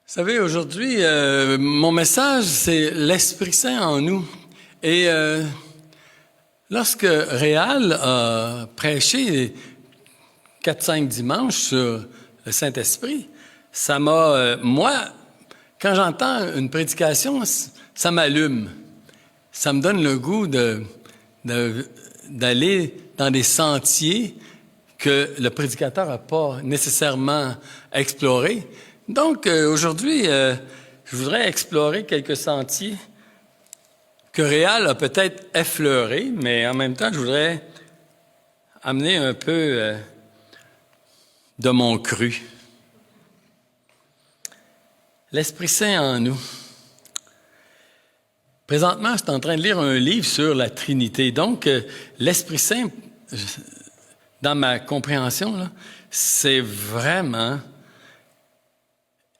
savez, aujourd'hui, mon message, c'est l'Esprit Saint en nous. Et lorsque Réal a prêché 4-5 dimanches sur le Saint-Esprit, ça m'a... moi, quand j'entends une prédication, ça m'allume. Ça me donne le goût d'aller dans des sentiers que le prédicateur n'a pas nécessairement explorés. Donc, aujourd'hui, je voudrais explorer quelques sentiers que Réal a peut-être effleurés, mais en même temps, je voudrais amener un peu de mon cru. L'Esprit Saint en nous. Présentement, je suis en train de lire un livre sur la Trinité. Donc, l'Esprit Saint, dans ma compréhension, là, c'est vraiment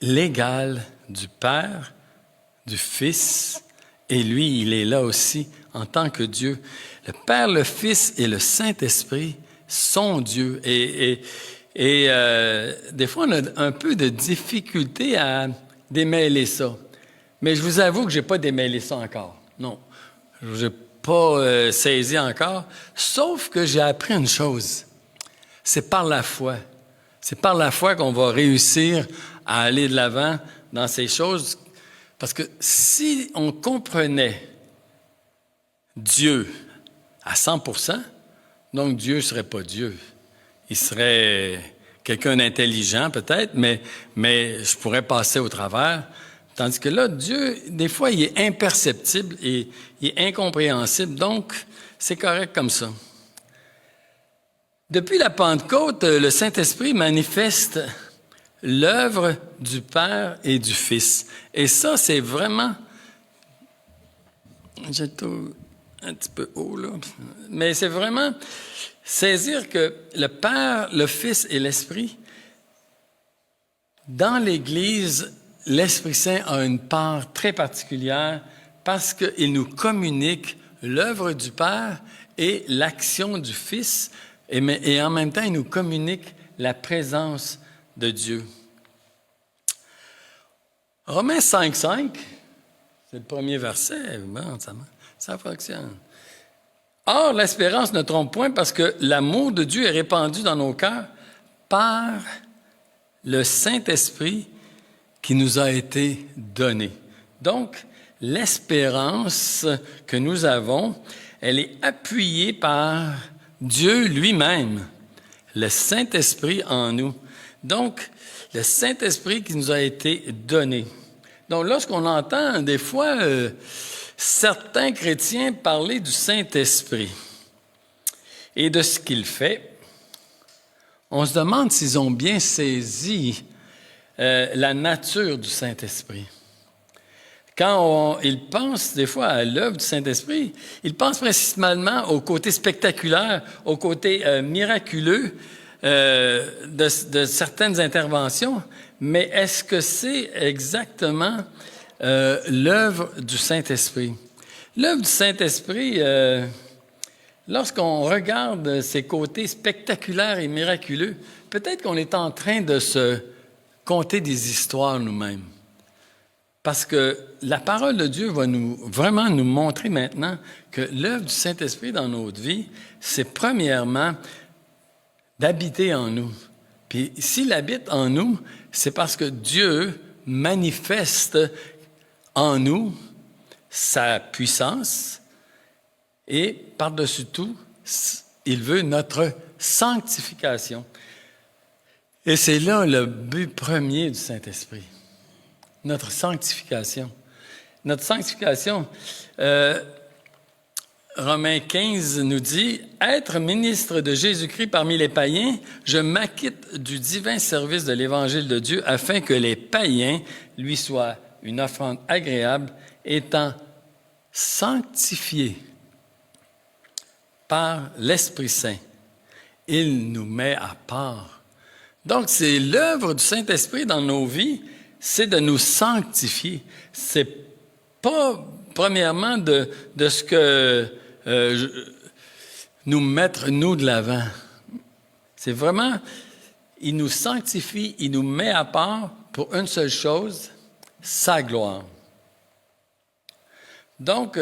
l'égal du Père, du Fils, et lui, il est là aussi en tant que Dieu. Le Père, le Fils et le Saint-Esprit sont Dieu. Et des fois, on a un peu de difficulté à démêler ça. Mais je vous avoue que je n'ai pas démêlé ça encore. Non, je n'ai pas saisi encore. Sauf que j'ai appris une chose. C'est par la foi. C'est par la foi qu'on va réussir à aller de l'avant dans ces choses. Parce que si on comprenait Dieu à 100%, donc Dieu ne serait pas Dieu. Il serait quelqu'un d'intelligent peut-être, mais je pourrais passer au travers. Tandis que là, Dieu, des fois, il est imperceptible et il est incompréhensible. Donc, c'est correct comme ça. Depuis la Pentecôte, le Saint-Esprit manifeste l'œuvre du Père et du Fils. Et ça, c'est vraiment... J'ai tout un petit peu haut, là. Mais c'est vraiment saisir que le Père, le Fils et l'Esprit, dans l'Église, l'Esprit Saint a une part très particulière parce qu'il nous communique l'œuvre du Père et l'action du Fils, et en même temps, il nous communique la présence de Dieu. Romains 5,5, c'est le premier verset. Bon, ça fonctionne. Or, l'espérance ne trompe point parce que l'amour de Dieu est répandu dans nos cœurs par le Saint-Esprit qui nous a été donné. Donc, l'espérance que nous avons, elle est appuyée par Dieu lui-même, le Saint-Esprit en nous. Donc, le Saint-Esprit qui nous a été donné. Donc, lorsqu'on entend des fois certains chrétiens parler du Saint-Esprit et de ce qu'il fait, on se demande s'ils ont bien saisi la nature du Saint-Esprit. Quand ils pensent des fois à l'œuvre du Saint-Esprit, ils pensent principalement au côté spectaculaire, au côté miraculeux de certaines interventions, mais est-ce que c'est exactement l'œuvre du Saint-Esprit? L'œuvre du Saint-Esprit, lorsqu'on regarde ses côtés spectaculaires et miraculeux, peut-être qu'on est en train de se conter des histoires nous-mêmes. Parce que la parole de Dieu va vraiment nous montrer maintenant que l'œuvre du Saint-Esprit dans notre vie, c'est premièrement d'habiter en nous. Puis s'il habite en nous, c'est parce que Dieu manifeste en nous sa puissance et par-dessus tout, il veut notre sanctification. Et c'est là le but premier du Saint-Esprit. Notre sanctification. Notre sanctification, Romains 15 nous dit « Être ministre de Jésus-Christ parmi les païens, je m'acquitte du divin service de l'Évangile de Dieu afin que les païens lui soient une offrande agréable, étant sanctifiés par l'Esprit Saint. Il nous met à part. » Donc, c'est l'œuvre du Saint-Esprit dans nos vies, c'est de nous sanctifier. C'est pas, premièrement, de ce que nous mettre, nous, de l'avant. C'est vraiment, il nous sanctifie, il nous met à part pour une seule chose, sa gloire. Donc,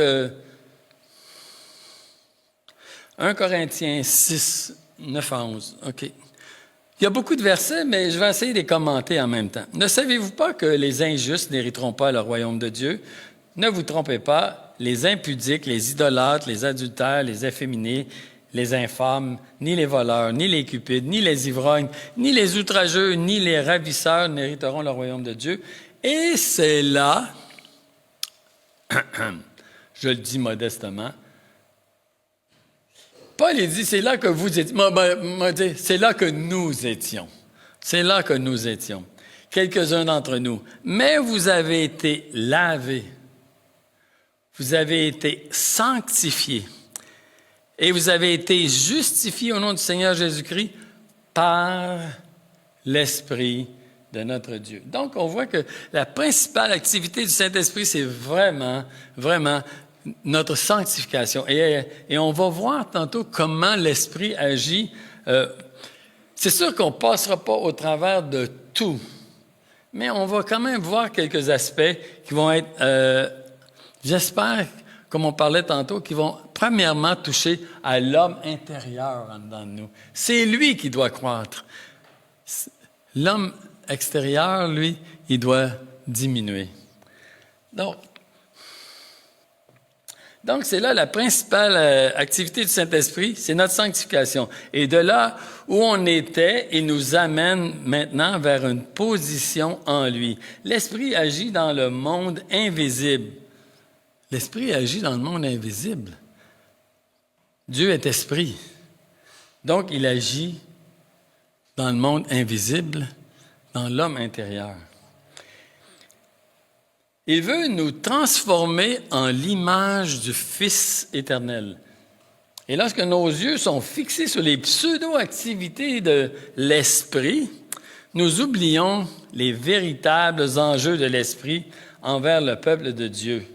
1 Corinthiens 6, 9 à 11. OK. Il y a beaucoup de versets, mais je vais essayer de les commenter en même temps. Ne savez-vous pas que les injustes n'hériteront pas le royaume de Dieu? Ne vous trompez pas, les impudiques, les idolâtres, les adultères, les efféminés, les infâmes, ni les voleurs, ni les cupides, ni les ivrognes, ni les outrageux, ni les ravisseurs n'hériteront le royaume de Dieu. Et c'est là, je le dis modestement, Paul il dit, c'est là que vous étiez. C'est là que nous étions. C'est là que nous étions. Quelques-uns d'entre nous. Mais vous avez été lavés. Vous avez été sanctifiés. Et vous avez été justifiés au nom du Seigneur Jésus-Christ par l'Esprit de notre Dieu. Donc, on voit que la principale activité du Saint-Esprit, c'est vraiment, vraiment notre sanctification. Et on va voir tantôt comment l'Esprit agit. C'est sûr qu'on ne passera pas au travers de tout, mais on va quand même voir quelques aspects qui vont être, j'espère, comme on parlait tantôt, qui vont premièrement toucher à l'homme intérieur en dedans de nous. C'est lui qui doit croître. L'homme extérieur, lui, il doit diminuer. Donc, c'est là la principale activité du Saint-Esprit, c'est notre sanctification. Et de là où on était, il nous amène maintenant vers une position en lui. L'Esprit agit dans le monde invisible. L'Esprit agit dans le monde invisible. Dieu est Esprit. Donc, il agit dans le monde invisible, dans l'homme intérieur. Il veut nous transformer en l'image du Fils éternel. Et lorsque nos yeux sont fixés sur les pseudo-activités de l'Esprit, nous oublions les véritables enjeux de l'Esprit envers le peuple de Dieu.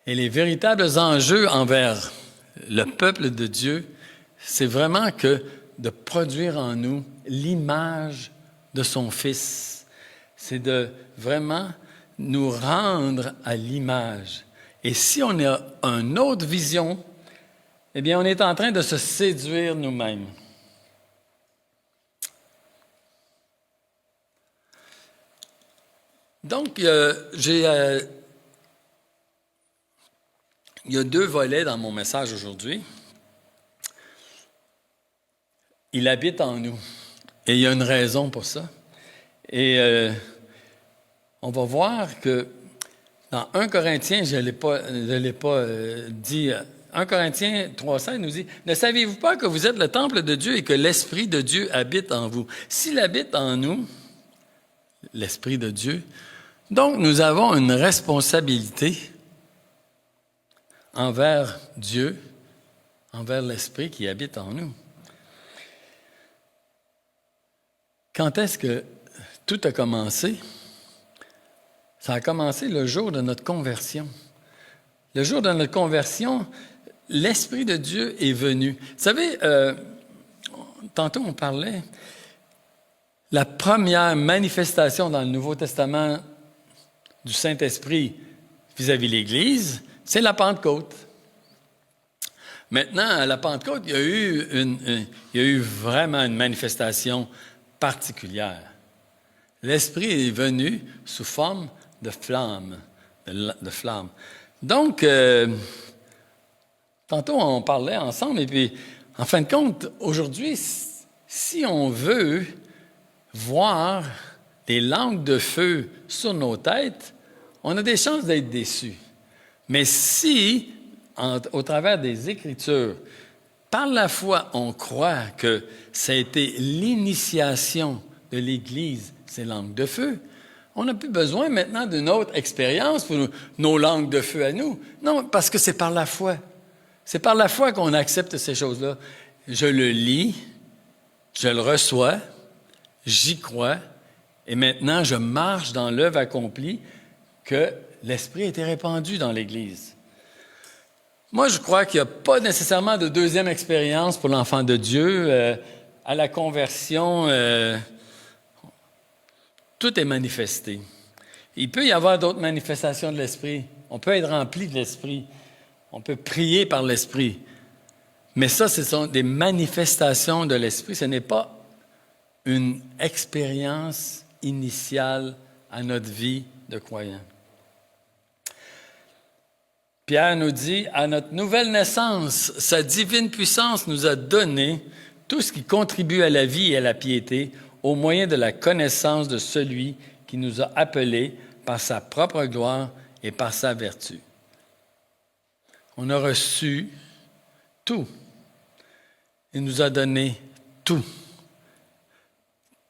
Et les véritables enjeux envers le peuple de Dieu, c'est vraiment que de produire en nous l'image de son Fils. C'est de vraiment nous rendre à l'image. Et si on a une autre vision, eh bien, on est en train de se séduire nous-mêmes. Donc, il y a deux volets dans mon message aujourd'hui. Il habite en nous. Et il y a une raison pour ça. Et on va voir que dans 1 Corinthiens, je ne l'ai pas dit, 1 Corinthiens 3,16 nous dit « Ne savez-vous pas que vous êtes le temple de Dieu et que l'Esprit de Dieu habite en vous? » S'il habite en nous, l'Esprit de Dieu, donc nous avons une responsabilité envers Dieu, envers l'Esprit qui habite en nous. Quand est-ce que tout a commencé? Ça a commencé le jour de notre conversion. Le jour de notre conversion, l'Esprit de Dieu est venu. Vous savez, tantôt on parlait, la première manifestation dans le Nouveau Testament du Saint-Esprit vis-à-vis de l'Église, c'est la Pentecôte. Maintenant, à la Pentecôte, il y a eu vraiment une manifestation particulière. L'Esprit est venu sous forme de flamme. Donc, tantôt, on parlait ensemble, et puis, en fin de compte, aujourd'hui, si on veut voir des langues de feu sur nos têtes, on a des chances d'être déçus. Mais si, au travers des Écritures, par la foi, on croit que ça a été l'initiation de l'Église, ces langues de feu, on n'a plus besoin maintenant d'une autre expérience pour nos langues de feu à nous. Non, parce que c'est par la foi. C'est par la foi qu'on accepte ces choses-là. Je le lis, je le reçois, j'y crois, et maintenant je marche dans l'œuvre accomplie que l'Esprit a été répandu dans l'Église. Moi, je crois qu'il n'y a pas nécessairement de deuxième expérience pour l'enfant de Dieu. À la conversion, tout est manifesté. Il peut y avoir d'autres manifestations de l'Esprit. On peut être rempli de l'Esprit. On peut prier par l'Esprit. Mais ça, ce sont des manifestations de l'Esprit. Ce n'est pas une expérience initiale à notre vie de croyant. Pierre nous dit, à notre nouvelle naissance, sa divine puissance nous a donné tout ce qui contribue à la vie et à la piété au moyen de la connaissance de celui qui nous a appelés par sa propre gloire et par sa vertu. On a reçu tout. Il nous a donné tout.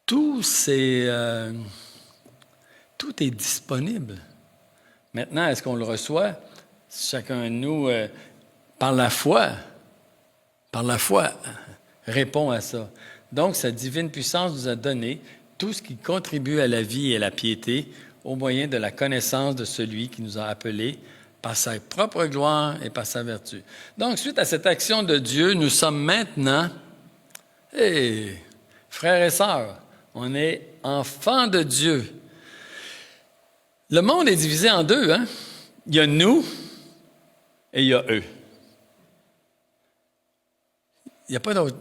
Tout est disponible. Maintenant, est-ce qu'on le reçoit? Chacun de nous, par la foi, répond à ça. Donc, sa divine puissance nous a donné tout ce qui contribue à la vie et à la piété au moyen de la connaissance de celui qui nous a appelés par sa propre gloire et par sa vertu. Donc, suite à cette action de Dieu, nous sommes maintenant, frères et sœurs, on est enfants de Dieu. Le monde est divisé en deux, hein? Il y a nous et il y a eux. Il n'y a pas d'autre.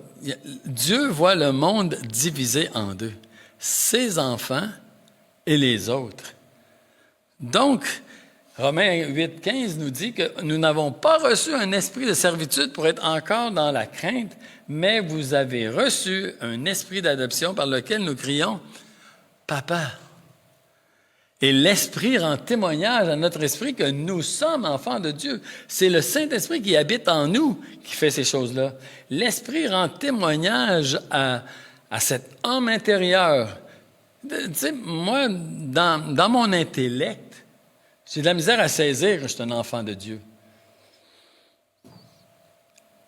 Dieu voit le monde divisé en deux. Ses enfants et les autres. Donc, Romains 8,15 nous dit que nous n'avons pas reçu un esprit de servitude pour être encore dans la crainte, mais vous avez reçu un esprit d'adoption par lequel nous crions « Papa ». Et l'Esprit rend témoignage à notre esprit que nous sommes enfants de Dieu. C'est le Saint-Esprit qui habite en nous qui fait ces choses-là. L'Esprit rend témoignage à cet homme intérieur. Tu sais, moi, dans mon intellect, j'ai de la misère à saisir que je suis un enfant de Dieu.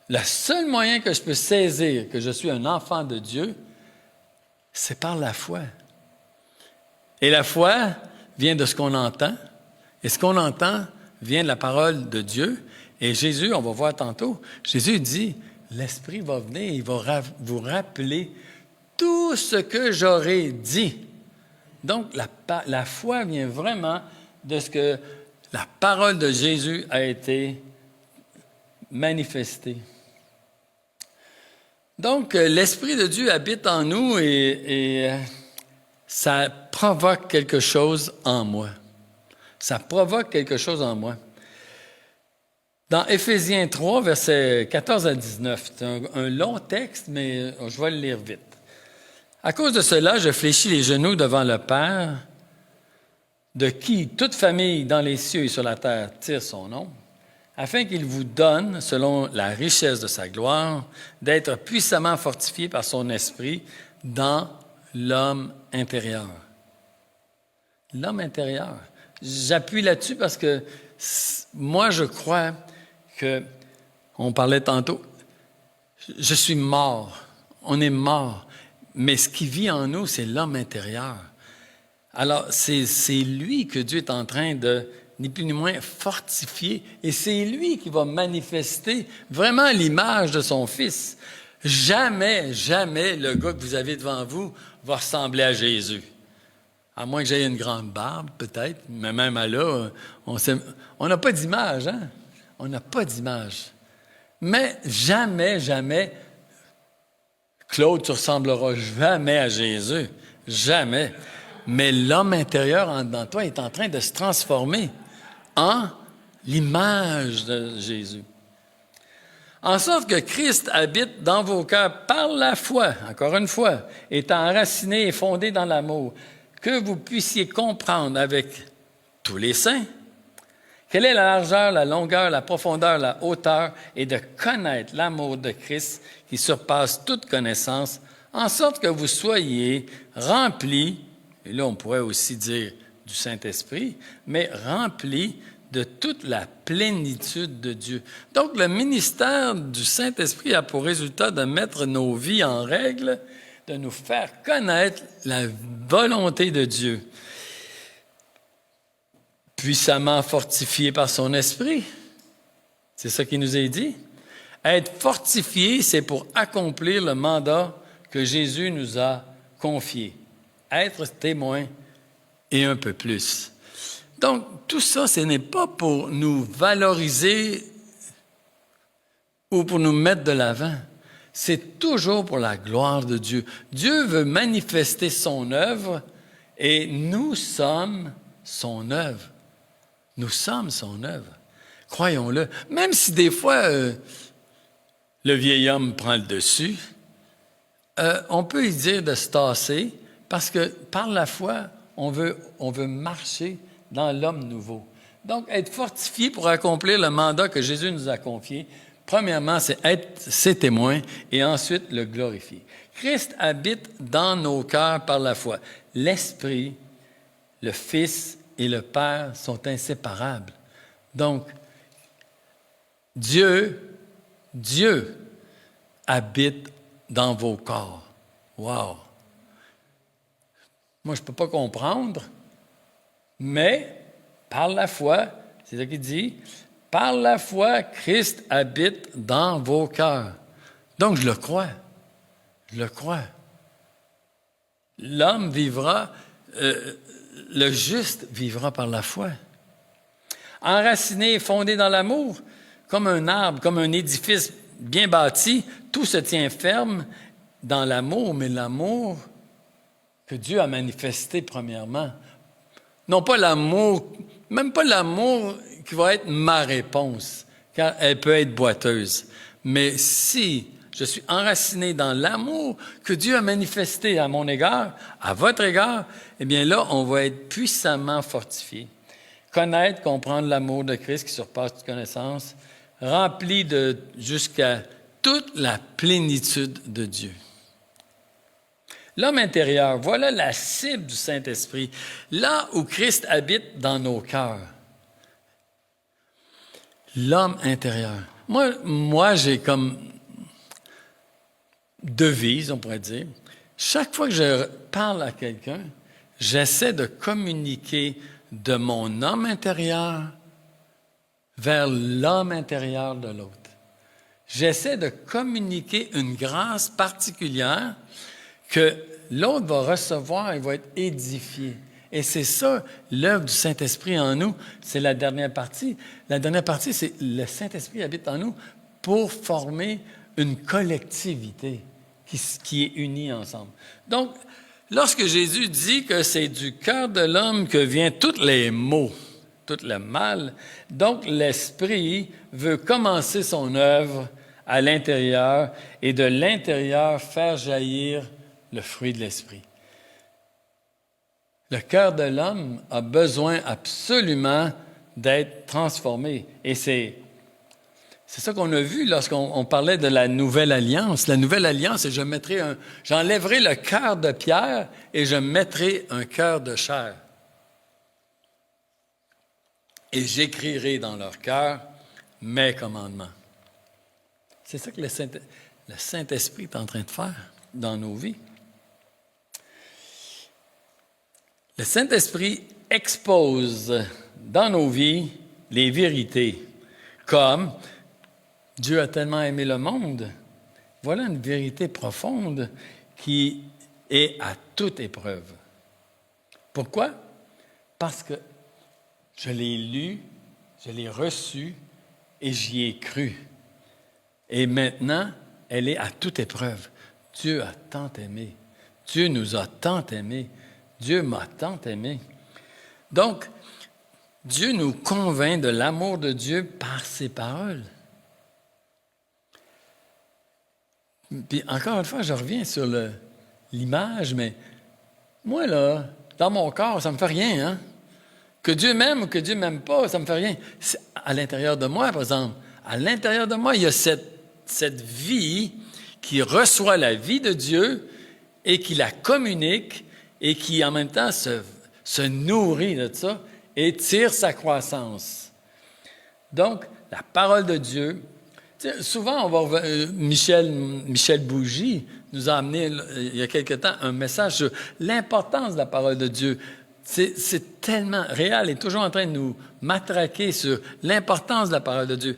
Le seul moyen que je peux saisir que je suis un enfant de Dieu, c'est par la foi. Et la foi vient de ce qu'on entend, et ce qu'on entend vient de la parole de Dieu. Et Jésus, on va voir tantôt, Jésus dit, l'Esprit va venir, il va vous rappeler tout ce que j'aurai dit. Donc, la foi vient vraiment de ce que la parole de Jésus a été manifestée. Donc, l'Esprit de Dieu habite en nous et ça provoque quelque chose en moi. Ça provoque quelque chose en moi. Dans Éphésiens 3, versets 14 à 19, c'est un long texte, mais je vais le lire vite. À cause de cela, je fléchis les genoux devant le Père, de qui toute famille dans les cieux et sur la terre tire son nom, afin qu'il vous donne, selon la richesse de sa gloire, d'être puissamment fortifié par son esprit dans l'homme intérieur. L'homme intérieur. J'appuie là-dessus parce que moi, je crois que, on parlait tantôt, je suis mort. On est mort. Mais ce qui vit en nous, c'est l'homme intérieur. Alors, c'est lui que Dieu est en train de, ni plus ni moins, fortifier. Et c'est lui qui va manifester vraiment l'image de son Fils. Jamais, jamais le gars que vous avez devant vous va ressembler à Jésus. À moins que j'aie une grande barbe, peut-être, mais même à là, on n'a pas d'image, hein? On n'a pas d'image. Mais jamais, jamais, Claude, tu ressembleras jamais à Jésus. Jamais. Mais l'homme intérieur en dedans de toi est en train de se transformer en l'image de Jésus. En sorte que Christ habite dans vos cœurs par la foi, encore une fois, étant enraciné et fondé dans l'amour, que vous puissiez comprendre avec tous les saints quelle est la largeur, la longueur, la profondeur, la hauteur, et de connaître l'amour de Christ qui surpasse toute connaissance, en sorte que vous soyez remplis, et là on pourrait aussi dire du Saint-Esprit, mais remplis de toute la plénitude de Dieu. Donc, le ministère du Saint-Esprit a pour résultat de mettre nos vies en règle, de nous faire connaître la volonté de Dieu. Puissamment fortifié par son Esprit, c'est ça qui nous est dit. Être fortifié, c'est pour accomplir le mandat que Jésus nous a confié. Être témoin et un peu plus. Donc, tout ça, ce n'est pas pour nous valoriser ou pour nous mettre de l'avant. C'est toujours pour la gloire de Dieu. Dieu veut manifester son œuvre et nous sommes son œuvre. Nous sommes son œuvre. Croyons-le. Même si des fois, le vieil homme prend le dessus, on peut y dire de se tasser parce que par la foi, on veut marcher dans l'homme nouveau. Donc, être fortifié pour accomplir le mandat que Jésus nous a confié, premièrement, c'est être ses témoins et ensuite le glorifier. Christ habite dans nos cœurs par la foi. L'Esprit, le Fils et le Père sont inséparables. Donc, Dieu habite dans vos corps. Wow! Moi, je ne peux pas comprendre, mais par la foi, c'est ça qu'il dit, par la foi, Christ habite dans vos cœurs. Donc, je le crois. Je le crois. L'homme vivra, le juste vivra par la foi. Enraciné et fondé dans l'amour, comme un arbre, comme un édifice bien bâti, tout se tient ferme dans l'amour, mais l'amour que Dieu a manifesté premièrement. Non pas l'amour, même pas l'amour qui va être ma réponse, car elle peut être boiteuse. Mais si je suis enraciné dans l'amour que Dieu a manifesté à mon égard, à votre égard, eh bien là, on va être puissamment fortifié. Connaître, comprendre l'amour de Christ qui surpasse toute connaissance, rempli de jusqu'à toute la plénitude de Dieu. L'homme intérieur, voilà la cible du Saint-Esprit, là où Christ habite dans nos cœurs. L'homme intérieur. Moi, j'ai comme devise, on pourrait dire, chaque fois que je parle à quelqu'un, j'essaie de communiquer de mon homme intérieur vers l'homme intérieur de l'autre. J'essaie de communiquer une grâce particulière que l'autre va recevoir et va être édifié. Et c'est ça, l'œuvre du Saint-Esprit en nous, c'est la dernière partie. La dernière partie, c'est le Saint-Esprit habite en nous pour former une collectivité qui est unie ensemble. Donc, lorsque Jésus dit que c'est du cœur de l'homme que viennent tous les maux, tout le mal, donc l'Esprit veut commencer son œuvre à l'intérieur et de l'intérieur faire jaillir le fruit de l'Esprit. Le cœur de l'homme a besoin absolument d'être transformé. Et c'est ça qu'on a vu lorsqu'on parlait de la Nouvelle Alliance. La Nouvelle Alliance, c'est j'enlèverai le cœur de pierre et je mettrai un cœur de chair. Et j'écrirai dans leur cœur mes commandements. C'est ça que le Saint-Esprit est en train de faire dans nos vies. Le Saint-Esprit expose dans nos vies les vérités, comme Dieu a tellement aimé le monde. Voilà une vérité profonde qui est à toute épreuve. Pourquoi? Parce que je l'ai lu, je l'ai reçu et j'y ai cru. Et maintenant, elle est à toute épreuve. Dieu a tant aimé. Dieu nous a tant aimés. Dieu m'a tant aimé. Donc, Dieu nous convainc de l'amour de Dieu par ses paroles. Puis encore une fois, je reviens sur l'image, mais moi, là, dans mon corps, ça ne me fait rien, hein? Que Dieu m'aime ou que Dieu ne m'aime pas, ça ne me fait rien. C'est à l'intérieur de moi, par exemple, à l'intérieur de moi, il y a cette vie qui reçoit la vie de Dieu et qui la communique et qui, en même temps, se nourrit de ça et tire sa croissance. Donc, la parole de Dieu, souvent, Michel Bougie nous a amené, il y a quelque temps, un message sur l'importance de la parole de Dieu. C'est tellement réel et toujours en train de nous matraquer sur l'importance de la parole de Dieu.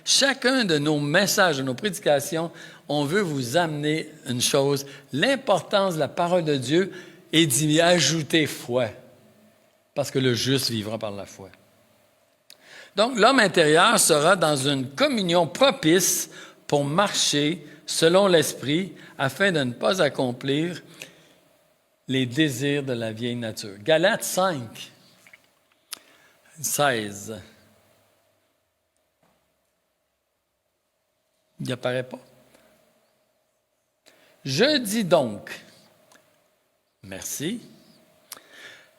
Chacun de nos messages, de nos prédications, on veut vous amener une chose, l'importance de la parole de Dieu et d'y ajouter foi. parce que le juste vivra par la foi. Donc, l'homme intérieur sera dans une communion propice pour marcher selon l'Esprit afin de ne pas accomplir les désirs de la vieille nature. Galates 5, 16. Il n'apparaît pas. Je dis donc, merci,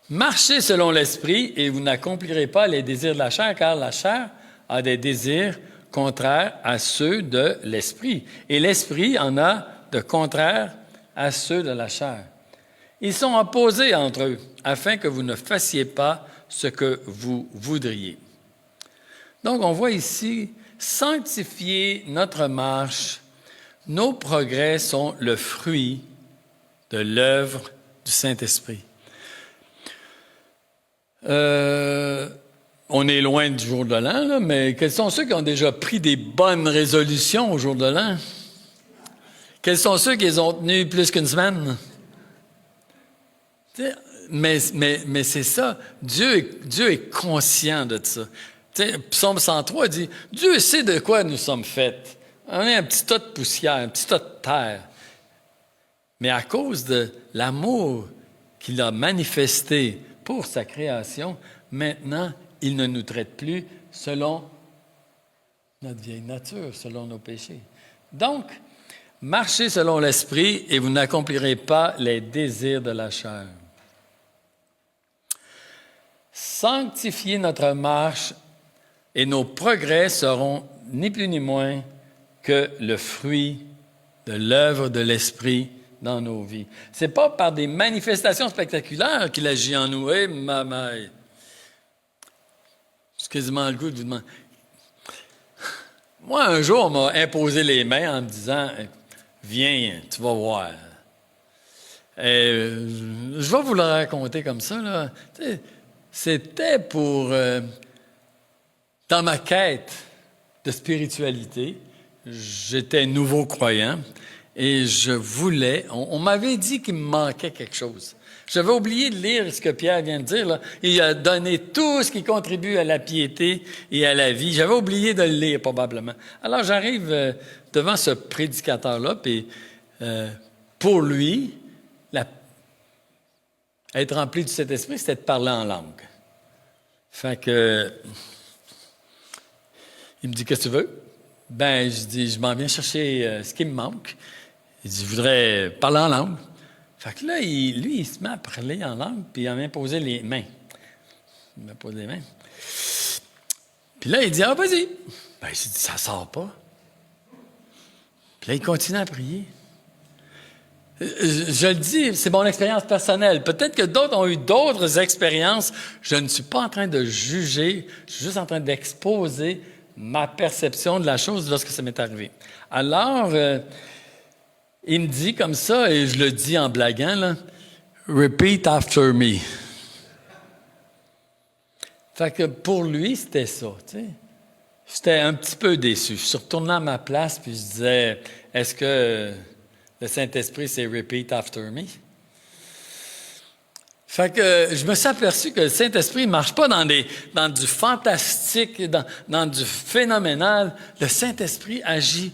marchez selon l'Esprit et vous n'accomplirez pas les désirs de la chair, car la chair a des désirs contraires à ceux de l'Esprit. Et l'Esprit en a de contraires à ceux de la chair. Ils sont opposés entre eux, afin que vous ne fassiez pas ce que vous voudriez. Donc, on voit ici, sanctifier notre marche, nos progrès sont le fruit de l'œuvre du Saint-Esprit. On est loin du jour de l'an, là, mais quels sont ceux qui ont déjà pris des bonnes résolutions au jour de l'an? Quels sont ceux qui les ont tenus plus qu'une semaine? Mais c'est ça. Dieu est conscient de ça. Psaume 103 dit, « Dieu sait de quoi nous sommes faits. On est un petit tas de poussière, un petit tas de terre. » Mais à cause de l'amour qu'il a manifesté pour sa création, maintenant, il ne nous traite plus selon notre vieille nature, selon nos péchés. Donc, marchez selon l'Esprit et vous n'accomplirez pas les désirs de la chair. Sanctifier notre marche et nos progrès seront ni plus ni moins que le fruit de l'œuvre de l'Esprit dans nos vies. Ce n'est pas par des manifestations spectaculaires qu'il agit en nous. Hey, maman! J'ai quasiment le goût de vous demander. Moi, un jour, on m'a imposé les mains en me disant « Viens, tu vas voir. » Je vais vous le raconter comme ça, là. C'était pour... dans ma quête de spiritualité, j'étais nouveau croyant et je voulais... On m'avait dit qu'il me manquait quelque chose. J'avais oublié de lire ce que Pierre vient de dire, là. Il a donné tout ce qui contribue à la piété et à la vie. J'avais oublié de le lire, probablement. Alors, j'arrive devant ce prédicateur-là, puis pour lui, être rempli du Saint-Esprit, c'était de parler en langue. Fait que... Il me dit, qu'est-ce que tu veux? Ben, je dis, je m'en viens chercher ce qui me manque. Il dit, je voudrais parler en langue. Fait que là, il se met à parler en langue, puis il m'a imposé les mains. Il m'a posé les mains. Puis là, il dit, ah, vas-y. Ben, j'ai dit, ça sort pas. Puis là, il continue à prier. Je le dis, c'est mon expérience personnelle. Peut-être que d'autres ont eu d'autres expériences. Je ne suis pas en train de juger, je suis juste en train d'exposer ma perception de la chose lorsque ça m'est arrivé. Alors, il me dit comme ça, et je le dis en blaguant, là, « Repeat after me ». Fait que pour lui, c'était ça, tu sais. J'étais un petit peu déçu. Je suis retourné à ma place, puis je disais, « Est-ce que le Saint-Esprit, c'est « Repeat after me ». Fait que je me suis aperçu que le Saint-Esprit ne marche pas dans du fantastique, dans du phénoménal. Le Saint-Esprit agit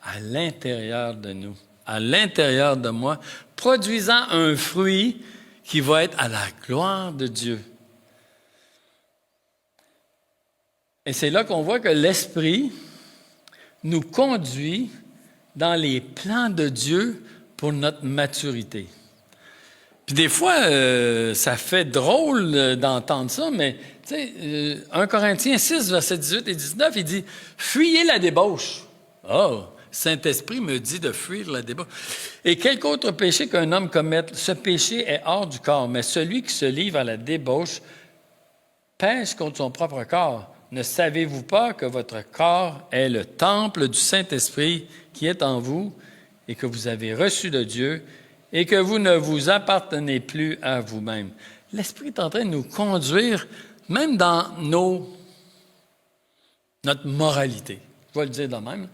à l'intérieur de nous, à l'intérieur de moi, produisant un fruit qui va être à la gloire de Dieu. Et c'est là qu'on voit que l'Esprit nous conduit dans les plans de Dieu pour notre maturité. Puis des fois, ça fait drôle d'entendre ça, mais tu sais, 1 Corinthiens 6, versets 18 et 19, il dit « Fuyez la débauche. » Oh, Saint-Esprit me dit de fuir la débauche. « Et quelque autre péché qu'un homme commette, ce péché est hors du corps, mais celui qui se livre à la débauche pêche contre son propre corps. Ne savez-vous pas que votre corps est le temple du Saint-Esprit qui est en vous et que vous avez reçu de Dieu et que vous ne vous appartenez plus à vous-même. » L'Esprit est en train de nous conduire, même dans notre moralité. Je vais le dire de même.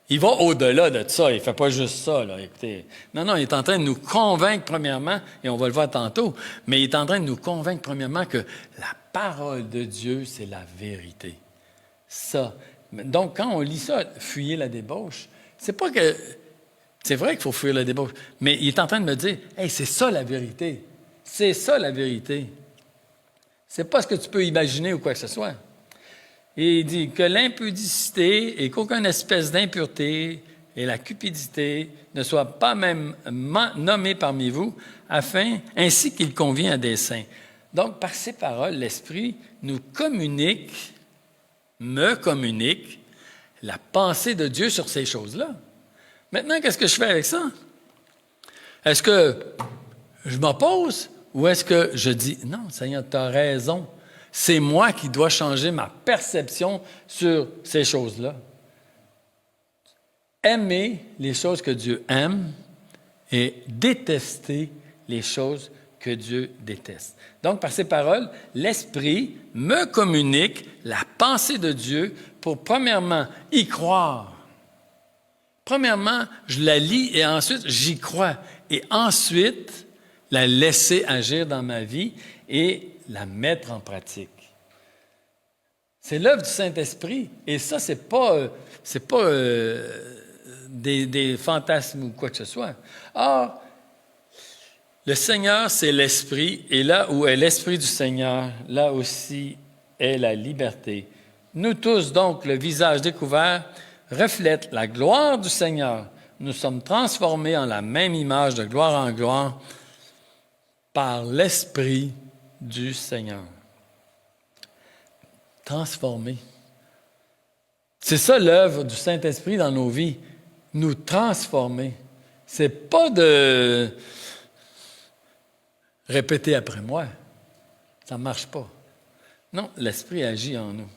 Il va au-delà de ça. Il ne fait pas juste ça, là. Écoutez. Non, il est en train de nous convaincre, premièrement, et on va le voir tantôt, mais il est en train de nous convaincre, premièrement, que la parole de Dieu, c'est la vérité. Ça. Donc, quand on lit ça, fuyer la débauche, c'est pas que... C'est vrai qu'il faut fuir la débauche, mais il est en train de me dire, « Hey, c'est ça la vérité. C'est ça la vérité. C'est pas ce que tu peux imaginer ou quoi que ce soit. » Et il dit que l'impudicité et qu'aucune espèce d'impureté et la cupidité ne soient pas même nommées parmi vous, ainsi qu'il convient à des saints. Donc, par ces paroles, l'Esprit nous communique, me communique, la pensée de Dieu sur ces choses-là. Maintenant, qu'est-ce que je fais avec ça? Est-ce que je m'oppose ou est-ce que je dis, non, Seigneur, tu as raison. C'est moi qui dois changer ma perception sur ces choses-là. Aimer les choses que Dieu aime et détester les choses que Dieu déteste. Donc, par ces paroles, l'Esprit me communique la pensée de Dieu pour, premièrement, y croire. Premièrement, je la lis et ensuite, j'y crois. Et ensuite, la laisser agir dans ma vie et la mettre en pratique. C'est l'œuvre du Saint-Esprit. Et ça, c'est pas des fantasmes ou quoi que ce soit. Or, le Seigneur, c'est l'Esprit. Et là où est l'Esprit du Seigneur, là aussi est la liberté. Nous tous, donc, le visage découvert, reflète la gloire du Seigneur. Nous sommes transformés en la même image de gloire en gloire par l'Esprit du Seigneur. Transformés. C'est ça l'œuvre du Saint-Esprit dans nos vies. Nous transformer. C'est pas de répéter après moi. Ça ne marche pas. Non, l'Esprit agit en nous.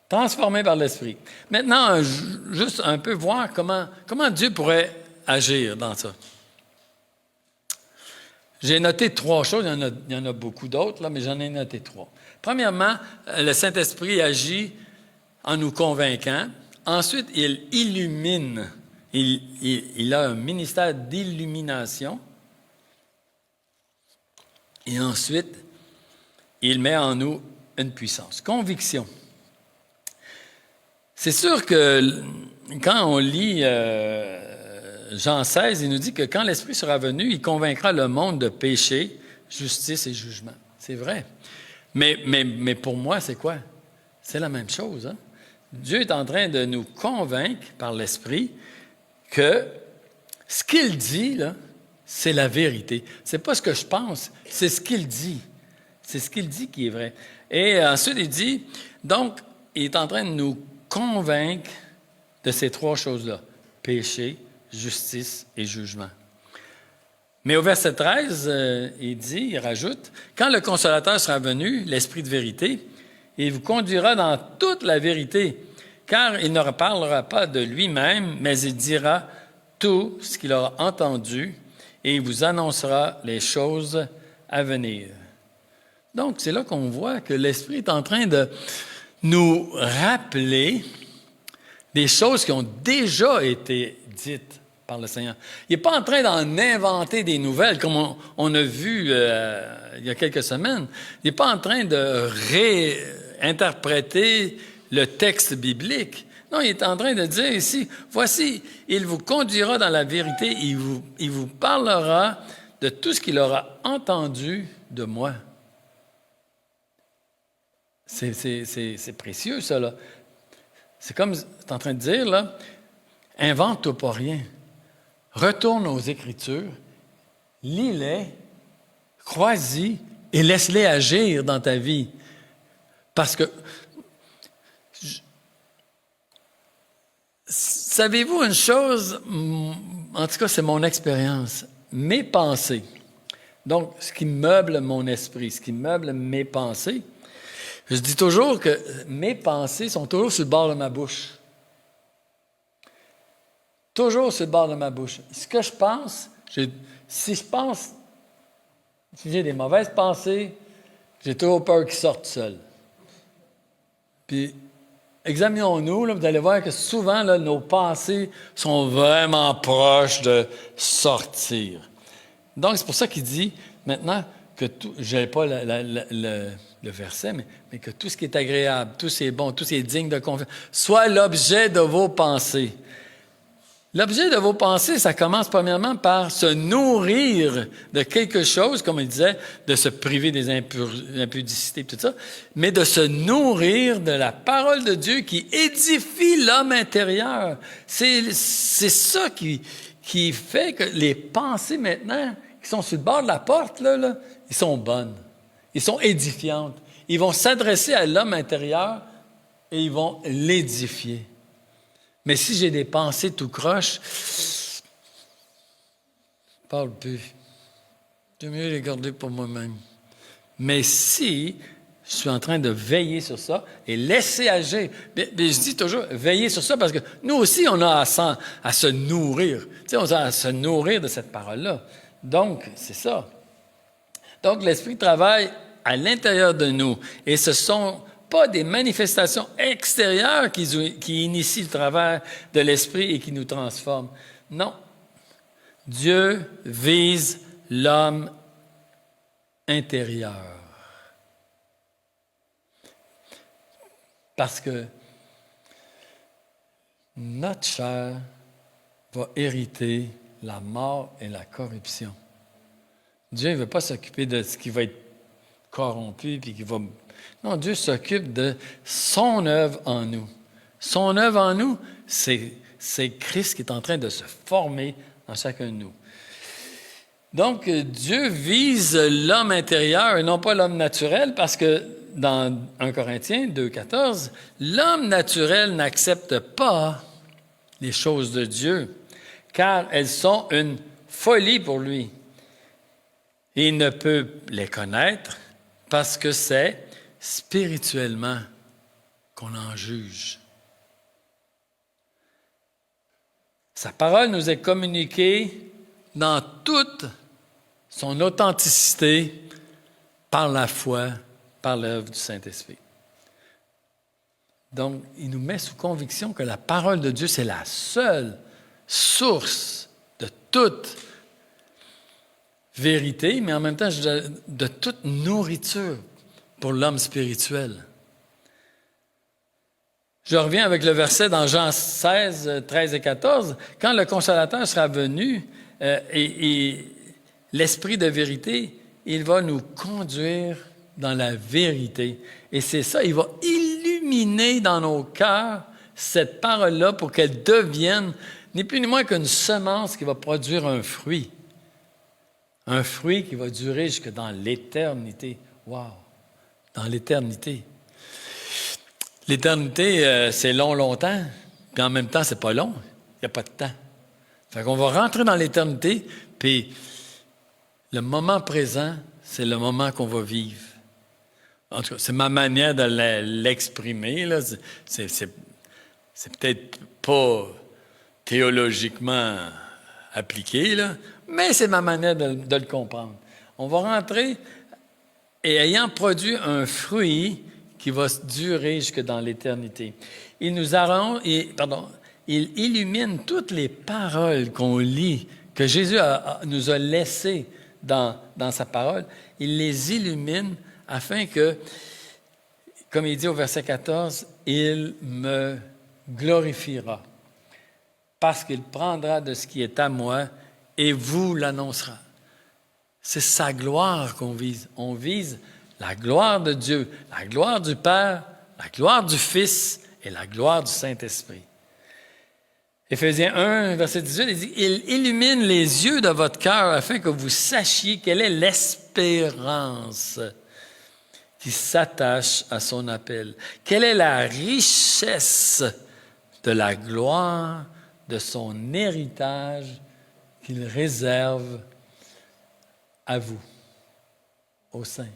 Transformé par l'Esprit. Maintenant, juste un peu voir comment Dieu pourrait agir dans ça. J'ai noté 3 choses, il y en a beaucoup d'autres, là, mais j'en ai noté 3. Premièrement, le Saint-Esprit agit en nous convainquant. Ensuite, il illumine. Il a un ministère d'illumination. Et ensuite, il met en nous une puissance. Conviction. C'est sûr que quand on lit Jean 16, il nous dit que quand l'Esprit sera venu, il convaincra le monde de péché, justice et jugement. C'est vrai. Mais pour moi, c'est quoi? C'est la même chose. Hein? Dieu est en train de nous convaincre par l'Esprit que ce qu'il dit, là, c'est la vérité. C'est pas ce que je pense, c'est ce qu'il dit. C'est ce qu'il dit qui est vrai. Et ensuite, il dit, donc, il est en train de nous convaincre de ces 3 choses-là. Péché, justice et jugement. Mais au verset 13, il rajoute, « Quand le Consolateur sera venu, l'Esprit de vérité, il vous conduira dans toute la vérité, car il ne reparlera pas de lui-même, mais il dira tout ce qu'il aura entendu et il vous annoncera les choses à venir. » Donc, c'est là qu'on voit que l'Esprit est en train de nous rappeler des choses qui ont déjà été dites par le Seigneur. Il n'est pas en train d'en inventer des nouvelles, comme on a vu il y a quelques semaines. Il n'est pas en train de réinterpréter le texte biblique. Non, il est en train de dire ici, voici, il vous conduira dans la vérité, il vous parlera de tout ce qu'il aura entendu de moi. C'est précieux, ça, là. C'est comme, c'est en train de dire, là, invente-toi pas rien. Retourne aux Écritures, lis-les, crois-y et laisse-les agir dans ta vie. Parce que, savez-vous une chose, en tout cas, c'est mon expérience, mes pensées, donc ce qui meuble mon esprit, ce qui meuble mes pensées, je dis toujours que mes pensées sont toujours sur le bord de ma bouche. Toujours sur le bord de ma bouche. Ce que je pense, si j'ai des mauvaises pensées, j'ai toujours peur qu'ils sortent seuls. Puis, examinons-nous, là, vous allez voir que souvent, là, nos pensées sont vraiment proches de sortir. Donc, c'est pour ça qu'il dit, maintenant, que tout, je n'ai pas le verset, mais que tout ce qui est agréable, tout ce qui est bon, tout ce qui est digne de confiance, soit l'objet de vos pensées. L'objet de vos pensées, ça commence premièrement par se nourrir de quelque chose, comme il disait, de se priver des impudicités, tout ça, mais de se nourrir de la parole de Dieu qui édifie l'homme intérieur. C'est ça qui fait que les pensées maintenant, qui sont sur le bord de la porte, là, ils sont bonnes, ils sont édifiantes. Ils vont s'adresser à l'homme intérieur et ils vont l'édifier. Mais si j'ai des pensées tout croche, je parle plus. J'aime mieux les garder pour moi-même. Mais si je suis en train de veiller sur ça et laisser agir, mais je dis toujours veiller sur ça parce que nous aussi, on a à se nourrir. Tu sais, on a à se nourrir de cette parole-là. Donc, c'est ça. Donc, l'Esprit travaille à l'intérieur de nous et ce sont pas des manifestations extérieures qui initient le travail de l'Esprit et qui nous transforment. Non. Dieu vise l'homme intérieur. Parce que notre chair va hériter la mort et la corruption. Dieu ne veut pas s'occuper de ce qui va être corrompu puis qui va... Non, Dieu s'occupe de son œuvre en nous. Son œuvre en nous, c'est Christ qui est en train de se former en chacun de nous. Donc, Dieu vise l'homme intérieur et non pas l'homme naturel parce que dans 1 Corinthiens 2,14, l'homme naturel n'accepte pas les choses de Dieu car elles sont une folie pour lui. Et il ne peut les connaître parce que c'est spirituellement qu'on en juge. Sa parole nous est communiquée dans toute son authenticité par la foi, par l'œuvre du Saint-Esprit. Donc, il nous met sous conviction que la parole de Dieu, c'est la seule source de toute vérité, mais en même temps, de toute nourriture pour l'homme spirituel. Je reviens avec le verset dans Jean 16, 13 et 14. Quand le Consolateur sera venu et l'Esprit de vérité, il va nous conduire dans la vérité. Et c'est ça, il va illuminer dans nos cœurs cette parole-là pour qu'elle devienne ni plus ni moins qu'une semence qui va produire un fruit. Un fruit qui va durer jusque dans l'éternité. Wow! Dans l'éternité. L'éternité, c'est long, longtemps, puis en même temps, c'est pas long. Il n'y a pas de temps. Fait qu'on va rentrer dans l'éternité, puis le moment présent, c'est le moment qu'on va vivre. En tout cas, c'est ma manière de l'exprimer, là. C'est peut-être pas théologiquement appliqué, là, mais c'est ma manière de le comprendre. On va rentrer et ayant produit un fruit qui va durer jusque dans l'éternité. Il illumine toutes les paroles qu'on lit, que Jésus nous a laissées dans sa parole. Il les illumine afin que, comme il dit au verset 14, « Il me glorifiera, parce qu'il prendra de ce qui est à moi et vous l'annoncera. » C'est sa gloire qu'on vise. On vise la gloire de Dieu, la gloire du Père, la gloire du Fils et la gloire du Saint-Esprit. Éphésiens 1, verset 18, il dit « Il illumine les yeux de votre cœur afin que vous sachiez quelle est l'espérance qui s'attache à son appel. Quelle est la richesse de la gloire de son héritage qu'il réserve à vous, aux saints. »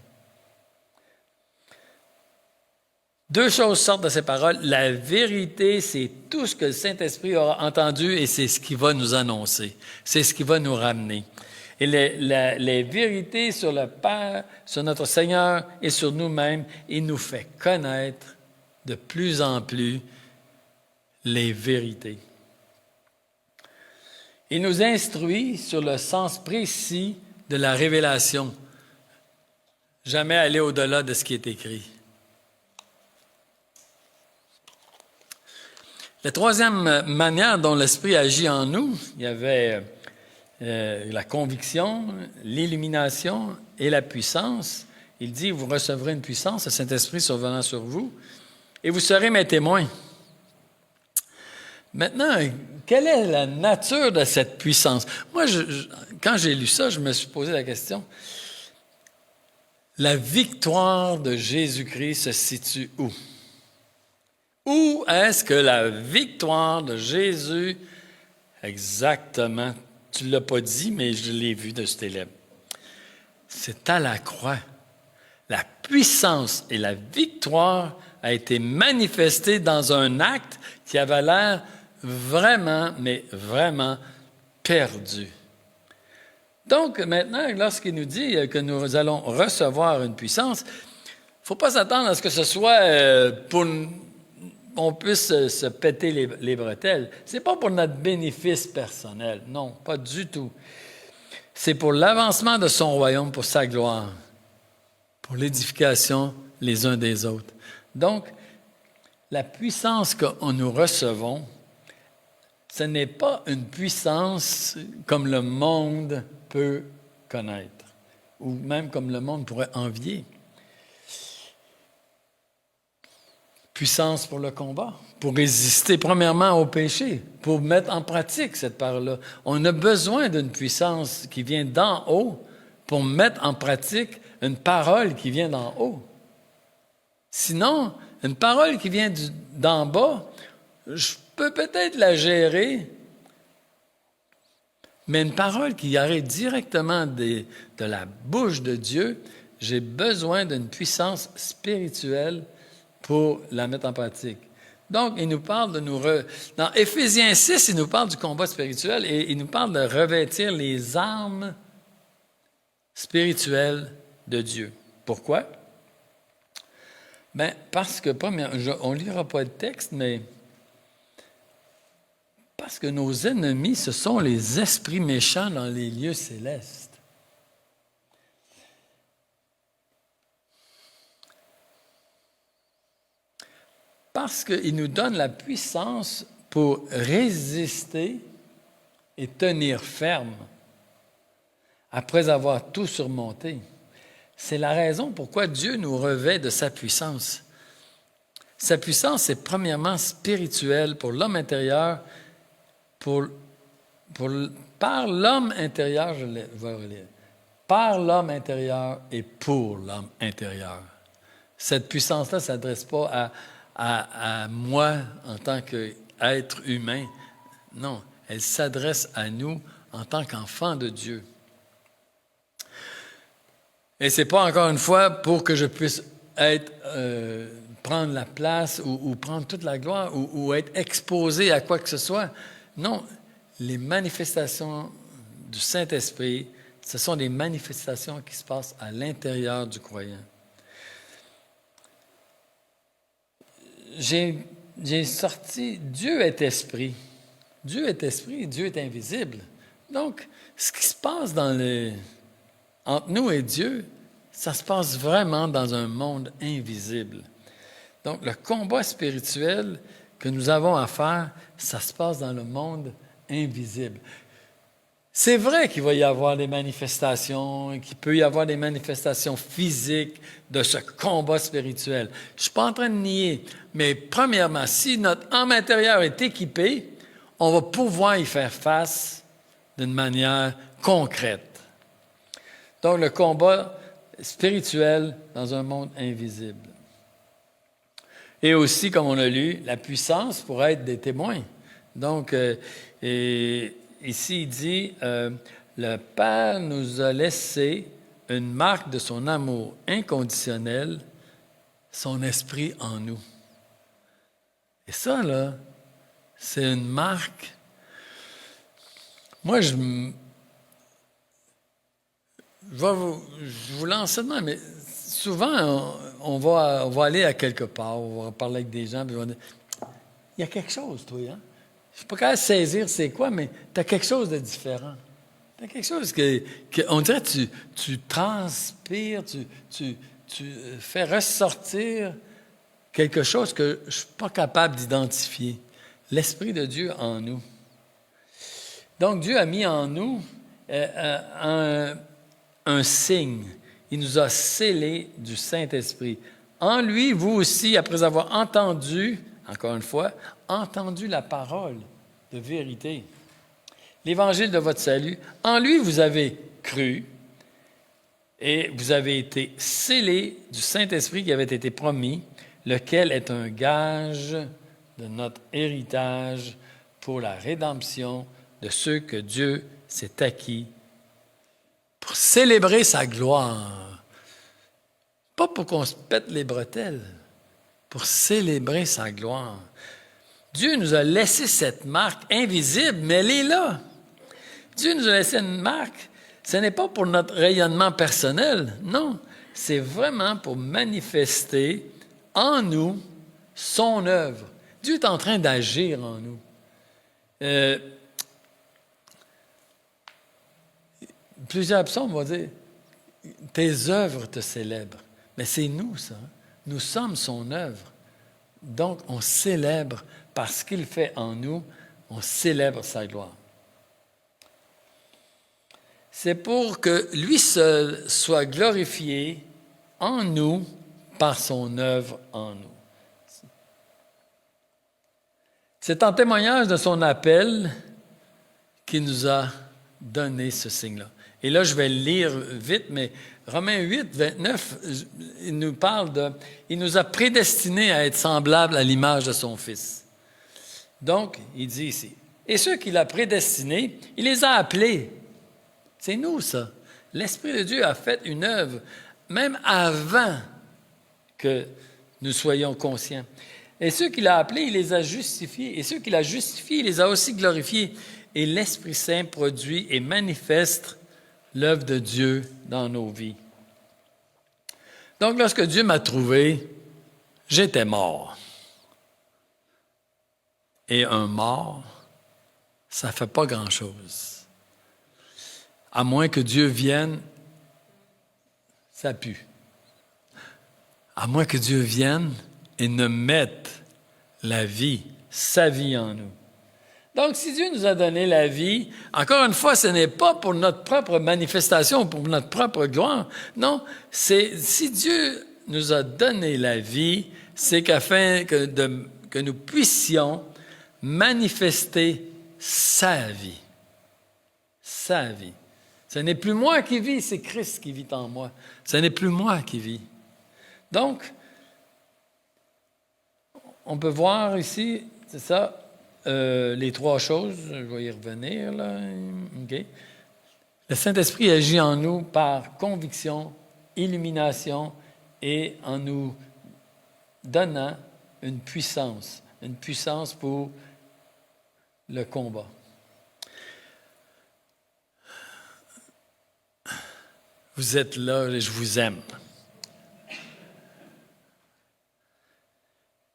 Deux choses sortent de ces paroles. La vérité, c'est tout ce que le Saint-Esprit aura entendu et c'est ce qu'il va nous annoncer. C'est ce qui va nous ramener. Et les vérités sur le Père, sur notre Seigneur et sur nous-mêmes, il nous fait connaître de plus en plus les vérités. Il nous instruit sur le sens précis de la révélation. Jamais aller au-delà de ce qui est écrit. La troisième manière dont l'Esprit agit en nous, il y avait la conviction, l'illumination et la puissance. Il dit, vous recevrez une puissance, le Saint-Esprit survenant sur vous, et vous serez mes témoins. Maintenant, quelle est la nature de cette puissance? Moi, quand j'ai lu ça, je me suis posé la question, la victoire de Jésus-Christ se situe où? Où est-ce que la victoire de Jésus, exactement, tu ne l'as pas dit, mais je l'ai vu de tes lèvres. C'est à la croix. La puissance et la victoire a été manifestée dans un acte qui avait l'air vraiment, mais vraiment perdu. Donc, maintenant, lorsqu'il nous dit que nous allons recevoir une puissance, il ne faut pas s'attendre à ce que ce soit pour qu'on puisse se péter les bretelles. Ce n'est pas pour notre bénéfice personnel. Non, pas du tout. C'est pour l'avancement de son royaume, pour sa gloire, pour l'édification les uns des autres. Donc, la puissance que nous recevons, ce n'est pas une puissance comme le monde peut connaître, ou même comme le monde pourrait envier. Puissance pour le combat, pour résister premièrement au péché, pour mettre en pratique cette parole-là. On a besoin d'une puissance qui vient d'en haut pour mettre en pratique une parole qui vient d'en haut. Sinon, une parole qui vient d'en bas, je peux peut-être la gérer, mais une parole qui arrive directement de la bouche de Dieu, j'ai besoin d'une puissance spirituelle pour la mettre en pratique. Donc, il nous parle de Dans Éphésiens 6, il nous parle du combat spirituel et il nous parle de revêtir les armes spirituelles de Dieu. Pourquoi? Bien, parce que, on ne lira pas le texte, mais parce que nos ennemis, ce sont les esprits méchants dans les lieux célestes. Parce qu'il nous donne la puissance pour résister et tenir ferme après avoir tout surmonté. C'est la raison pourquoi Dieu nous revêt de sa puissance. Sa puissance est premièrement spirituelle pour l'homme intérieur, par l'homme intérieur, je vais relire, par l'homme intérieur et pour l'homme intérieur. Cette puissance-là ne s'adresse pas à moi en tant qu'être humain. Non, elle s'adresse à nous en tant qu'enfants de Dieu. Et ce n'est pas, encore une fois, pour que je puisse prendre la place ou prendre toute la gloire ou être exposé à quoi que ce soit. Non, les manifestations du Saint-Esprit, ce sont des manifestations qui se passent à l'intérieur du croyant. J'ai sorti, Dieu est esprit. Dieu est esprit, Dieu est invisible. Donc, ce qui se passe entre nous et Dieu, ça se passe vraiment dans un monde invisible. Donc, le combat spirituel que nous avons à faire, ça se passe dans le monde invisible. C'est vrai qu'il va y avoir des manifestations, qu'il peut y avoir des manifestations physiques de ce combat spirituel. Je ne suis pas en train de nier, mais premièrement, si notre âme intérieure est équipée, on va pouvoir y faire face d'une manière concrète. Donc, le combat spirituel dans un monde invisible. Et aussi, comme on a lu, la puissance pour être des témoins. Donc, ici, il dit, le Père nous a laissé une marque de son amour inconditionnel, son esprit en nous. Et ça, là, c'est une marque. Moi, je vous lance ça demain, mais souvent, on va aller à quelque part, on va parler avec des gens, puis on va dire, il y a quelque chose, toi, hein? Je ne suis pas capable de saisir c'est quoi, mais tu as quelque chose de différent. Tu as quelque chose on dirait que tu transpires, tu fais ressortir quelque chose que je ne suis pas capable d'identifier. L'Esprit de Dieu en nous. Donc, Dieu a mis en nous un signe. Il nous a scellés du Saint-Esprit. En lui, vous aussi, après avoir entendu, encore une fois, entendu la parole de vérité, l'évangile de votre salut, en lui, vous avez cru et vous avez été scellés du Saint-Esprit qui avait été promis, lequel est un gage de notre héritage pour la rédemption de ceux que Dieu s'est acquis pour célébrer sa gloire. Pas pour qu'on se pète les bretelles, pour célébrer sa gloire. Dieu nous a laissé cette marque invisible, mais elle est là. Dieu nous a laissé une marque. Ce n'est pas pour notre rayonnement personnel, non. C'est vraiment pour manifester en nous son œuvre. Dieu est en train d'agir en nous. Plusieurs psaumes vont dire « Tes œuvres te célèbrent ». Mais c'est nous, ça. Nous sommes son œuvre. Donc, on célèbre parce qu'il fait en nous, on célèbre sa gloire. C'est pour que lui seul soit glorifié en nous par son œuvre en nous. C'est en témoignage de son appel qu'il nous a donné ce signe-là. Et là, je vais le lire vite, mais Romains 8, 29, il nous parle il nous a prédestinés à être semblables à l'image de son Fils. Donc, il dit ici, et ceux qu'il a prédestinés, il les a appelés. C'est nous, ça. L'Esprit de Dieu a fait une œuvre, même avant que nous soyons conscients. Et ceux qu'il a appelés, il les a justifiés. Et ceux qu'il a justifiés, il les a aussi glorifiés. Et l'Esprit Saint produit et manifeste l'œuvre de Dieu dans nos vies. Donc, lorsque Dieu m'a trouvé, j'étais mort. Et un mort, ça ne fait pas grand-chose. À moins que Dieu vienne, ça pue. À moins que Dieu vienne et ne mette la vie, sa vie en nous. Donc, si Dieu nous a donné la vie, encore une fois, ce n'est pas pour notre propre manifestation, pour notre propre gloire. Non, si Dieu nous a donné la vie, c'est qu'afin que nous puissions manifester sa vie. Sa vie. Ce n'est plus moi qui vis, c'est Christ qui vit en moi. Ce n'est plus moi qui vis. Donc, on peut voir ici, c'est ça, les trois choses, je vais y revenir, là. Okay. Le Saint-Esprit agit en nous par conviction, illumination et en nous donnant une puissance pour le combat. Vous êtes là et je vous aime.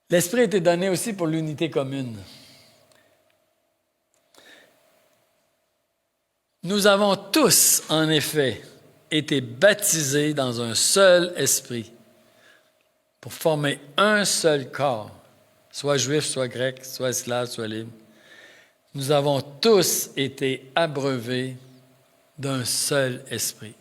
L'Esprit a été donné aussi pour l'unité commune. Nous avons tous, en effet, été baptisés dans un seul esprit pour former un seul corps, soit juif, soit grec, soit esclave, soit libre. Nous avons tous été abreuvés d'un seul esprit.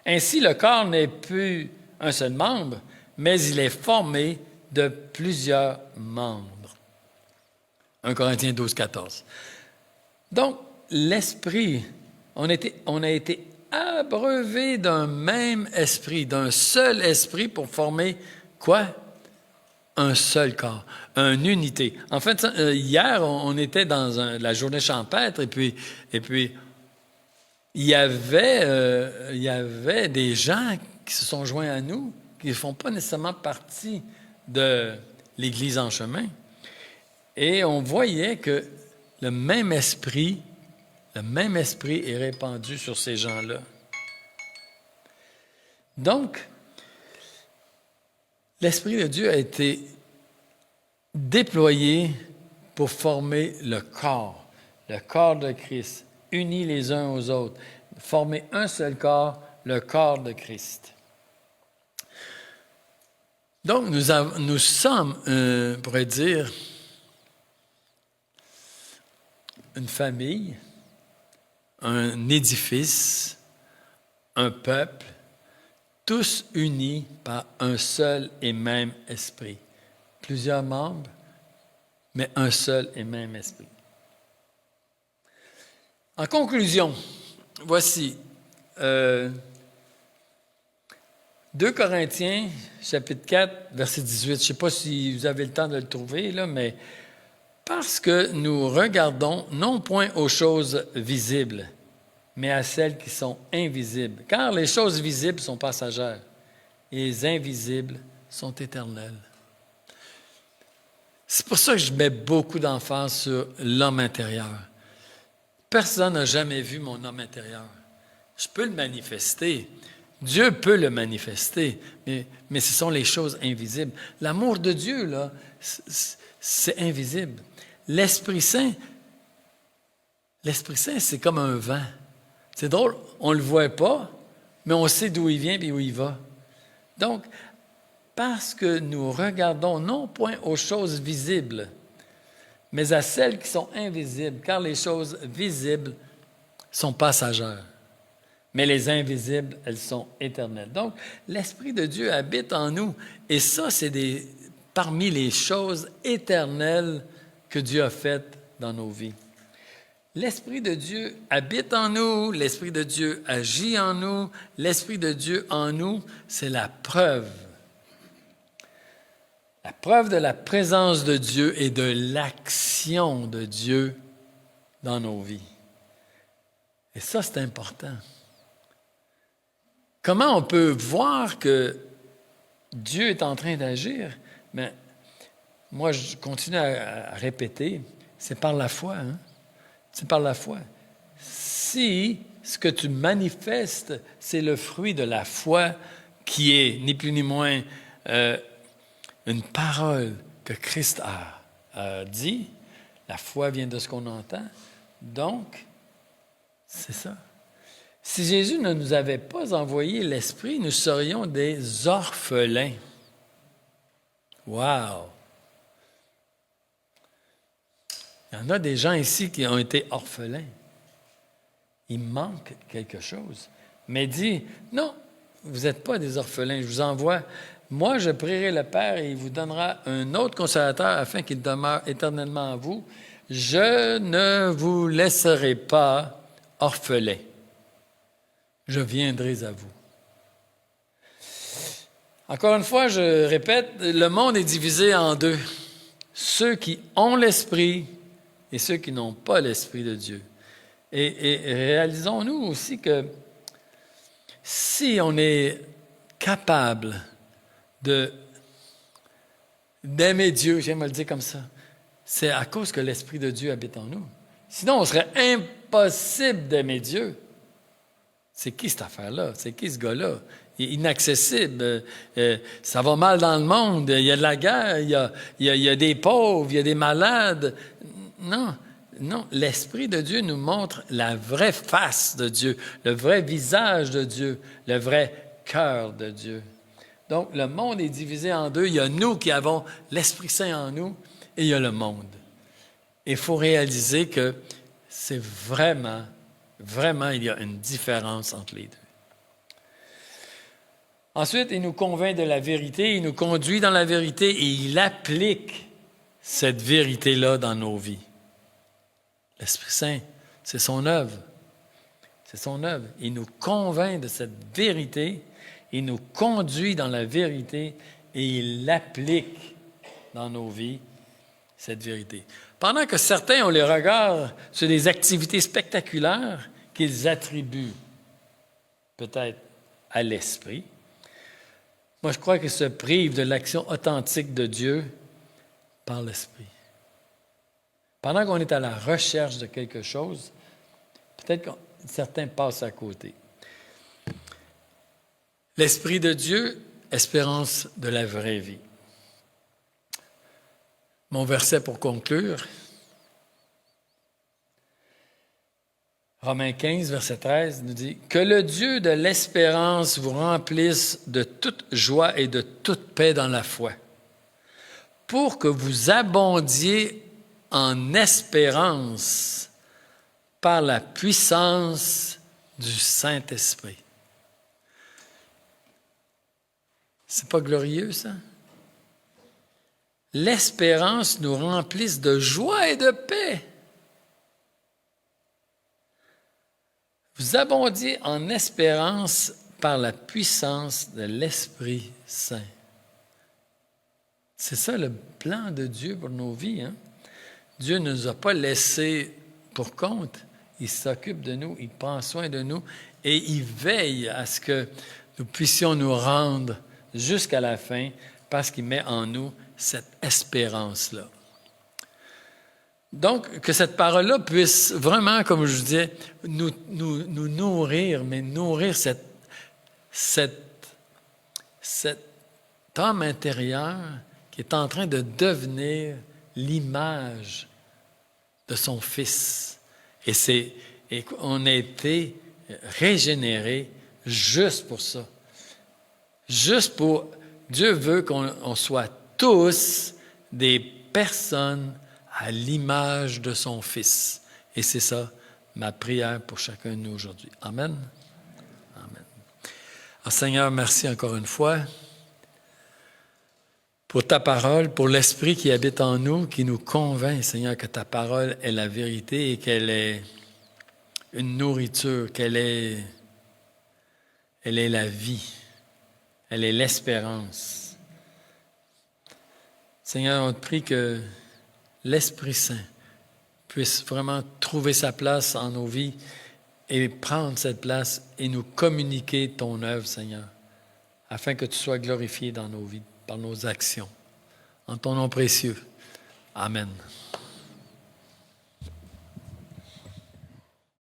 Ainsi, le corps n'est plus un seul membre, mais il est formé de plusieurs membres. 1 Corinthiens 12, 14. Donc, l'esprit, on a été abreuvés d'un même esprit, d'un seul esprit pour former quoi? Un seul corps, une unité. En fait, hier, on était dans la journée champêtre et puis il y avait des gens qui se sont joints à nous, qui ne font pas nécessairement partie de l'Église en chemin. Et on voyait que le même esprit est répandu sur ces gens-là. Donc, l'Esprit de Dieu a été déployé pour former le corps de Christ, unis les uns aux autres, former un seul corps, le corps de Christ. Donc, nous sommes, on pourrait dire, une famille, un édifice, un peuple, tous unis par un seul et même esprit. Plusieurs membres, mais un seul et même esprit. En conclusion, voici 2 Corinthiens, chapitre 4, verset 18. Je ne sais pas si vous avez le temps de le trouver, là, mais parce que nous regardons non point aux choses visibles, mais à celles qui sont invisibles. Car les choses visibles sont passagères et les invisibles sont éternelles. C'est pour ça que je mets beaucoup d'emphase sur l'homme intérieur. Personne n'a jamais vu mon homme intérieur. Je peux le manifester. Dieu peut le manifester, mais ce sont les choses invisibles. L'amour de Dieu, là, c'est invisible. L'Esprit Saint, c'est comme un vent. C'est drôle, on ne le voit pas, mais on sait d'où il vient et où il va. Donc, parce que nous regardons non point aux choses visibles, mais à celles qui sont invisibles, car les choses visibles sont passagères, mais les invisibles, elles sont éternelles. Donc, l'Esprit de Dieu habite en nous, et ça, c'est parmi les choses éternelles que Dieu a faites dans nos vies. L'Esprit de Dieu habite en nous, l'Esprit de Dieu agit en nous, l'Esprit de Dieu en nous, c'est la preuve. La preuve de la présence de Dieu et de l'action de Dieu dans nos vies. Et ça, c'est important. Comment on peut voir que Dieu est en train d'agir? Mais moi, je continue à répéter, c'est par la foi, hein? C'est par la foi. Si ce que tu manifestes, c'est le fruit de la foi qui est, ni plus ni moins, une parole que Christ a dit, la foi vient de ce qu'on entend, donc, c'est ça. Si Jésus ne nous avait pas envoyé l'Esprit, nous serions des orphelins. Wow! Il y en a des gens ici qui ont été orphelins. Il manque quelque chose. Mais dit, non, vous n'êtes pas des orphelins, je vous envoie. Moi, je prierai le Père et il vous donnera un autre consolateur afin qu'il demeure éternellement en vous. Je ne vous laisserai pas orphelins. Je viendrai à vous. Encore une fois, je répète, le monde est divisé en deux. Ceux qui ont l'Esprit et ceux qui n'ont pas l'Esprit de Dieu. Et réalisons-nous aussi que si on est capable d'aimer Dieu, j'aime le dire comme ça, c'est à cause que l'Esprit de Dieu habite en nous. Sinon, on serait impossible d'aimer Dieu. C'est qui cette affaire-là? C'est qui ce gars-là? Il est inaccessible. Ça va mal dans le monde. Il y a de la guerre. Il y a des pauvres. Il y a des malades. Non. L'Esprit de Dieu nous montre la vraie face de Dieu, le vrai visage de Dieu, le vrai cœur de Dieu. Donc, le monde est divisé en deux. Il y a nous qui avons l'Esprit Saint en nous et il y a le monde. Il faut réaliser que c'est vraiment, il y a une différence entre les deux. Ensuite, il nous convainc de la vérité, il nous conduit dans la vérité et il applique cette vérité-là dans nos vies. L'Esprit Saint, c'est son œuvre. C'est son œuvre. Il nous convainc de cette vérité, il nous conduit dans la vérité et il applique dans nos vies cette vérité. Pendant que certains ont les regards sur des activités spectaculaires qu'ils attribuent peut-être à l'Esprit, moi je crois qu'ils se privent de l'action authentique de Dieu par l'Esprit. Pendant qu'on est à la recherche de quelque chose, peut-être que certains passent à côté. L'Esprit de Dieu, espérance de la vraie vie. Mon verset pour conclure. Romains 15, verset 13 nous dit « Que le Dieu de l'espérance vous remplisse de toute joie et de toute paix dans la foi, pour que vous abondiez en espérance par la puissance du Saint-Esprit. » C'est pas glorieux, ça? L'espérance nous remplisse de joie et de paix. Vous abondiez en espérance par la puissance de l'Esprit Saint. C'est ça le plan de Dieu pour nos vies. Hein? Dieu ne nous a pas laissés pour compte. Il s'occupe de nous, il prend soin de nous et il veille à ce que nous puissions nous rendre jusqu'à la fin parce qu'il met en nous cette espérance-là. Donc, que cette parole-là puisse vraiment, comme je vous disais, nous nourrir, mais nourrir cette âme intérieure qui est en train de devenir l'image de son Fils. Et on a été régénérés juste pour ça. Juste pour... Dieu veut qu'on soit tous des personnes à l'image de son Fils. Et c'est ça ma prière pour chacun de nous aujourd'hui. Amen. Amen. Alors, Seigneur, merci encore une fois pour ta parole, pour l'Esprit qui habite en nous, qui nous convainc, Seigneur, que ta parole est la vérité et qu'elle est une nourriture, elle est la vie, elle est l'espérance. Seigneur, on te prie que l'Esprit Saint puisse vraiment trouver sa place en nos vies et prendre cette place et nous communiquer ton œuvre, Seigneur, afin que tu sois glorifié dans nos vies, par nos actions. En ton nom précieux. Amen.